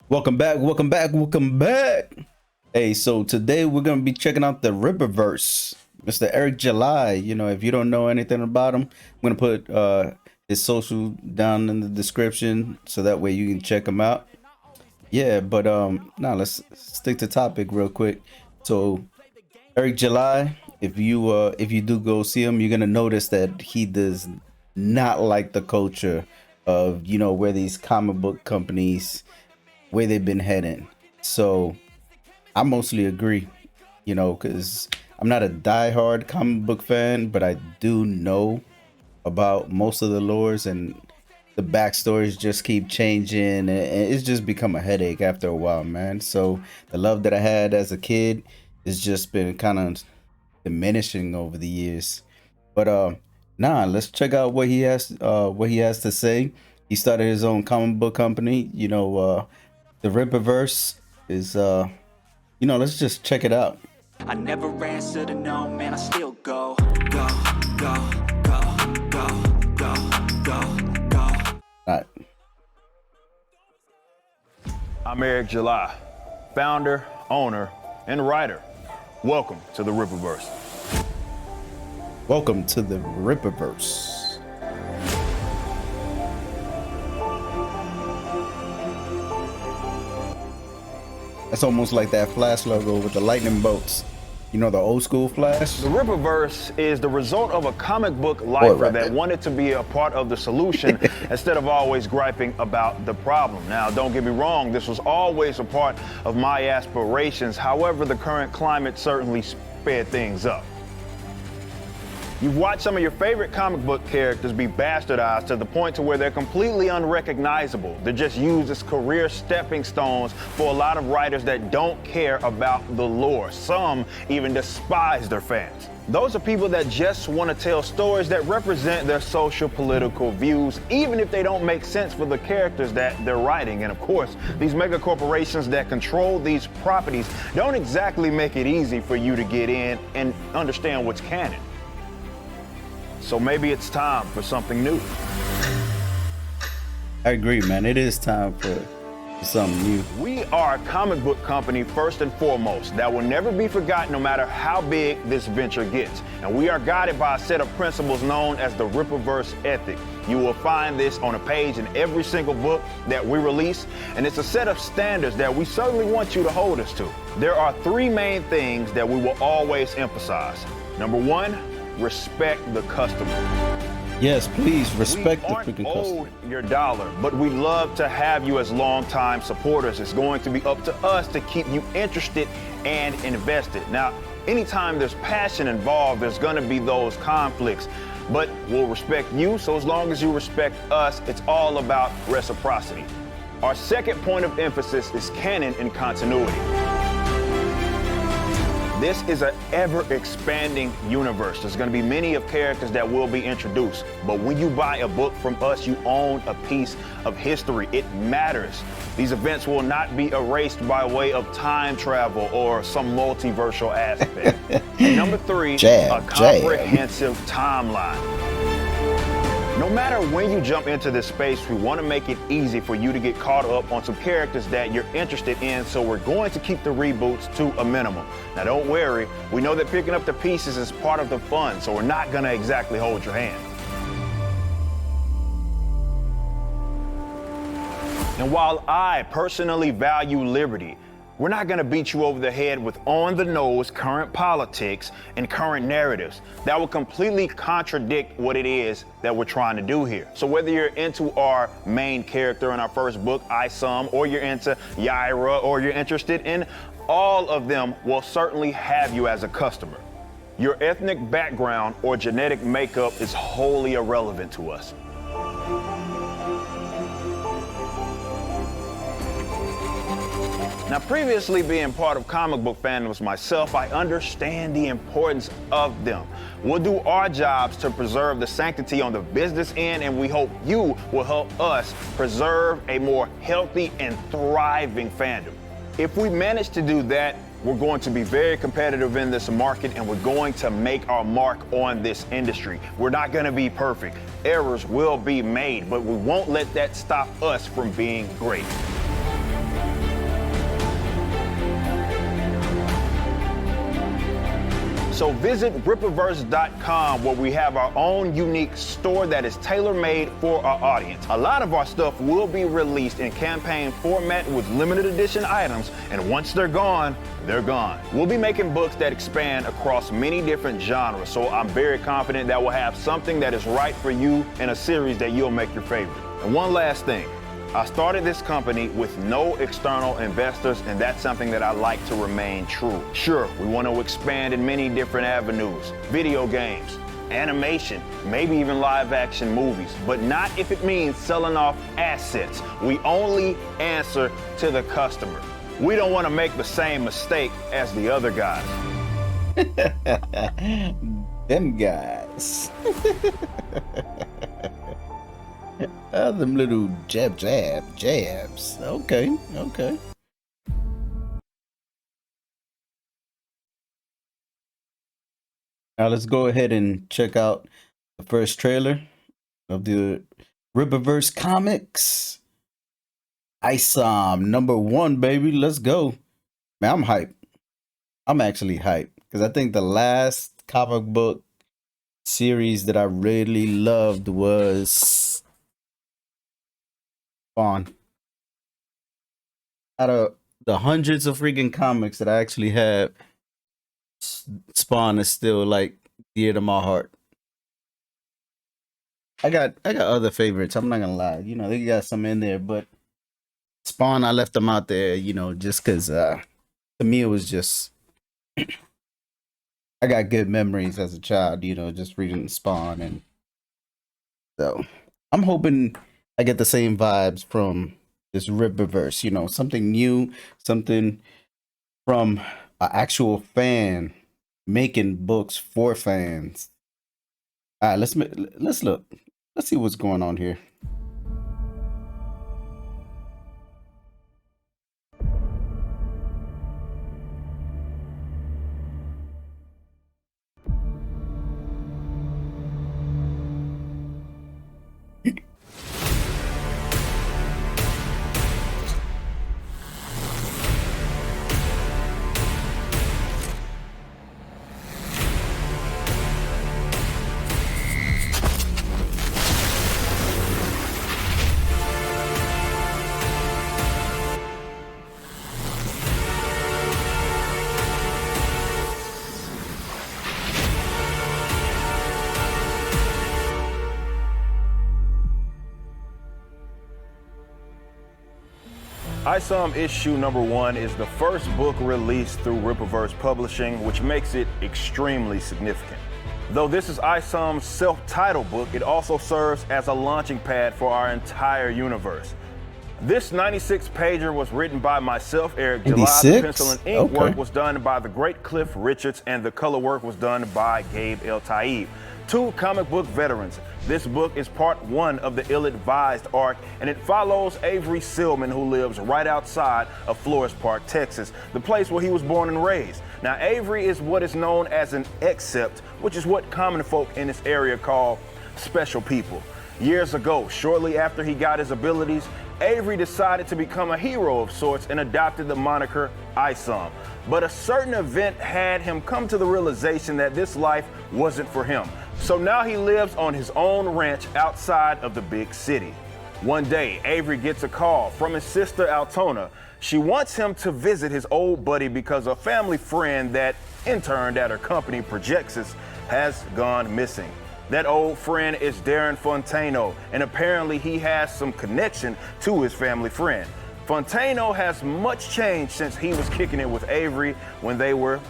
Welcome back, welcome back, welcome back. Hey, so today we're gonna be checking out the Ripperverse, Mr. Eric July. If you don't know anything about him, I'm gonna put his social down in the description so that way you can check him out. Yeah, but now let's stick to topic real quick. So Eric July, if you do go see him, you're gonna notice that he does not like the culture of where these comic book companies where they've been heading. So I mostly agree, because I'm not a diehard comic book fan, but I do know about most of the lores and the backstories just keep changing, and it's just become a headache after a while, man. So the love that I had as a kid has just been kind of diminishing over the years. But let's check out what he has to say. He started his own comic book company, the Rippaverse is let's just check it out. I never answer to no, man, I still go, go, go, go, go, go, go, go. All right. I'm Eric July, founder, owner, and writer. Welcome to the Ripperverse. Welcome to the Rippaverse. That's almost like that Flash logo with the lightning bolts. The old school Flash. The Ripperverse is the result of a comic book lifer that wanted to be a part of the solution instead of always griping about the problem. Now, don't get me wrong, this was always a part of my aspirations. However, the current climate certainly sped things up. You've watched some of your favorite comic book characters be bastardized to the point to where they're completely unrecognizable. They're just used as career stepping stones for a lot of writers that don't care about the lore. Some even despise their fans. Those are people that just want to tell stories that represent their social political views, even if they don't make sense for the characters that they're writing. And of course, these mega corporations that control these properties don't exactly make it easy for you to get in and understand what's canon. So maybe it's time for something new. I agree, man. It is time for something new. We are a comic book company first and foremost that will never be forgotten no matter how big this venture gets. And we are guided by a set of principles known as the Ripperverse Ethic. You will find this on a page in every single book that we release, and it's a set of standards that we certainly want you to hold us to. There are three main things that we will always emphasize. Number one, respect the customer. Yes, please respect the freaking customer. We aren't owed your dollar, but we love to have you as longtime supporters. It's going to be up to us to keep you interested and invested. Now, anytime there's passion involved, there's going to be those conflicts, but we'll respect you. So as long as you respect us, it's all about reciprocity. Our second point of emphasis is canon and continuity. This is an ever-expanding universe. There's going to be many of characters that will be introduced. But when you buy a book from us, you own a piece of history. It matters. These events will not be erased by way of time travel or some multiversal aspect. And number three, a comprehensive timeline. No matter when you jump into this space, we want to make it easy for you to get caught up on some characters that you're interested in, so we're going to keep the reboots to a minimum. Now don't worry, we know that picking up the pieces is part of the fun, so we're not going to exactly hold your hand. And while I personally value liberty, we're not going to beat you over the head with on-the-nose current politics and current narratives that will completely contradict what it is that we're trying to do here. So whether you're into our main character in our first book, Isom, or you're into Yaira, or you're interested in all of them, will certainly have you as a customer. Your ethnic background or genetic makeup is wholly irrelevant to us. Now, previously being part of comic book fandoms myself, I understand the importance of them. We'll do our jobs to preserve the sanctity on the business end, and we hope you will help us preserve a more healthy and thriving fandom. If we manage to do that, we're going to be very competitive in this market, and we're going to make our mark on this industry. We're not going to be perfect. Errors will be made, but we won't let that stop us from being great. So visit Rippaverse.com, where we have our own unique store that is tailor-made for our audience. A lot of our stuff will be released in campaign format with limited edition items, and once they're gone, they're gone. We'll be making books that expand across many different genres, so I'm very confident that we'll have something that is right for you in a series that you'll make your favorite. And one last thing. I started this company with no external investors, and that's something that I like to remain true. Sure, we want to expand in many different avenues, video games, animation, maybe even live action movies, but not if it means selling off assets. We only answer to the customer. We don't want to make the same mistake as the other guys. Them guys. Them little jabs. Okay. Now let's go ahead and check out the first trailer of the Ripperverse comics. Isom #1, baby. Let's go. Man, I'm hyped. I'm actually hyped because I think the last comic book series that I really loved was Spawn. Out of the hundreds of freaking comics that I actually have, Spawn is still like dear to my heart. I got other favorites. I'm not gonna lie. You know, they got some in there, but Spawn, I left them out there, you know, just because to me it was just I got good memories as a child, you know, just reading Spawn, and so I'm hoping I get the same vibes from this Ripperverse, you know, something new, something from an actual fan making books for fans. All right, let's look. Let's see what's going on here. Isom issue #1 is the first book released through Ripperverse Publishing, which makes it extremely significant. Though this is Isom's self-titled book, it also serves as a launching pad for our entire universe. This 96-pager was written by myself, Eric July. The pencil and ink work was done by the great Cliff Richards, and the color work was done by Gabe El-Taib, two comic book veterans. This book is part 1 of the ill-advised arc, and it follows Avery Silman, who lives right outside of Flores Park, Texas, the place where he was born and raised. Now, Avery is what is known as an accept, which is what common folk in this area call special people. Years ago, shortly after he got his abilities, Avery decided to become a hero of sorts and adopted the moniker Isom. But a certain event had him come to the realization that this life wasn't for him. So now he lives on his own ranch outside of the big city. One day, Avery gets a call from his sister Altona. She wants him to visit his old buddy because a family friend that interned at her company, Projexis, has gone missing. That old friend is Darren Fontano, and apparently he has some connection to his family friend. Fontano has much changed since he was kicking it with Avery when they were,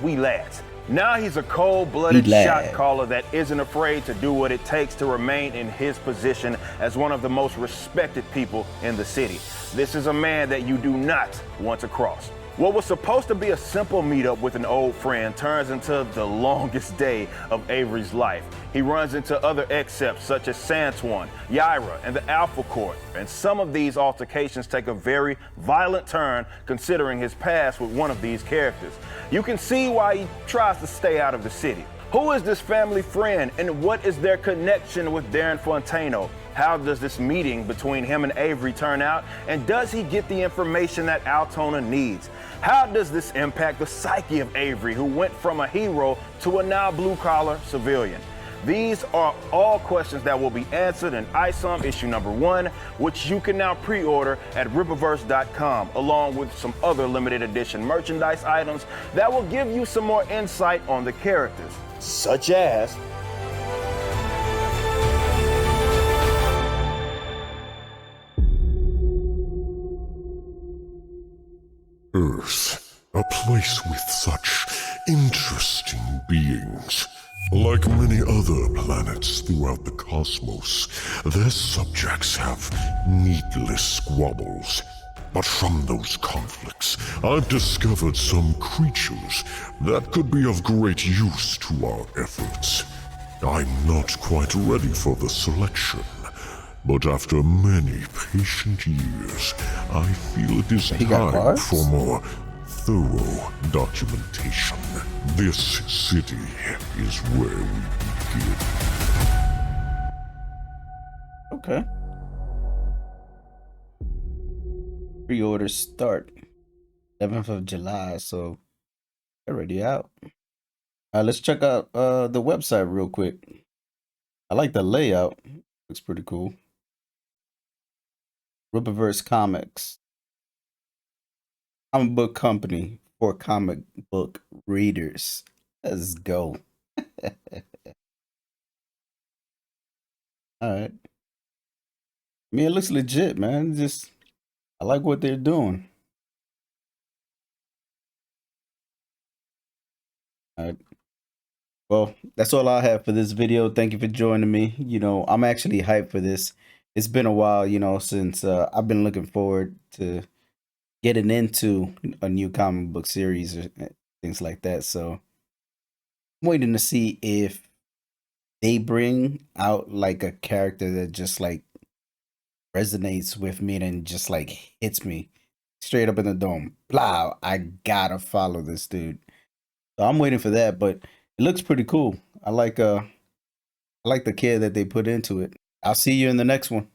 wee lads. Now he's a cold-blooded shot caller that isn't afraid to do what it takes to remain in his position as one of the most respected people in the city. This is a man that you do not want to cross. What was supposed to be a simple meetup with an old friend turns into the longest day of Avery's life. He runs into other accepts such as Santuan, Yaira, and the Alpha Court, and some of these altercations take a very violent turn considering his past with one of these characters. You can see why he tries to stay out of the city. Who is this family friend and what is their connection with Darren Fontano? How does this meeting between him and Avery turn out? And does he get the information that Altona needs? How does this impact the psyche of Avery, who went from a hero to a now blue-collar civilian? These are all questions that will be answered in Isom issue number 1, which you can now pre-order at Ripperverse.com, along with some other limited edition merchandise items that will give you some more insight on the characters, such as Earth, a place with such interesting beings. Like many other planets throughout the cosmos, their subjects have needless squabbles. But from those conflicts, I've discovered some creatures that could be of great use to our efforts. I'm not quite ready for the selection, but after many patient years, I feel it is time for more thorough documentation. This city is where we begin. Okay. Pre-orders start 7th of July, so they're already out. Let's check out the website real quick. I like the layout. Looks pretty cool. Rippaverse Comics. Comic book company for comic book readers. Let's go. Alright. I mean, it looks legit, man. Just, I like what they're doing. Alright. Well, that's all I have for this video. Thank you for joining me. You know, I'm actually hyped for this. It's been a while, you know, since I've been looking forward to getting into a new comic book series or things like that. So I'm waiting to see if they bring out like a character that just like resonates with me and just like hits me straight up in the dome. Blah, I gotta follow this dude. So I'm waiting for that, but it looks pretty cool. I like the care that they put into it. I'll see you in the next one.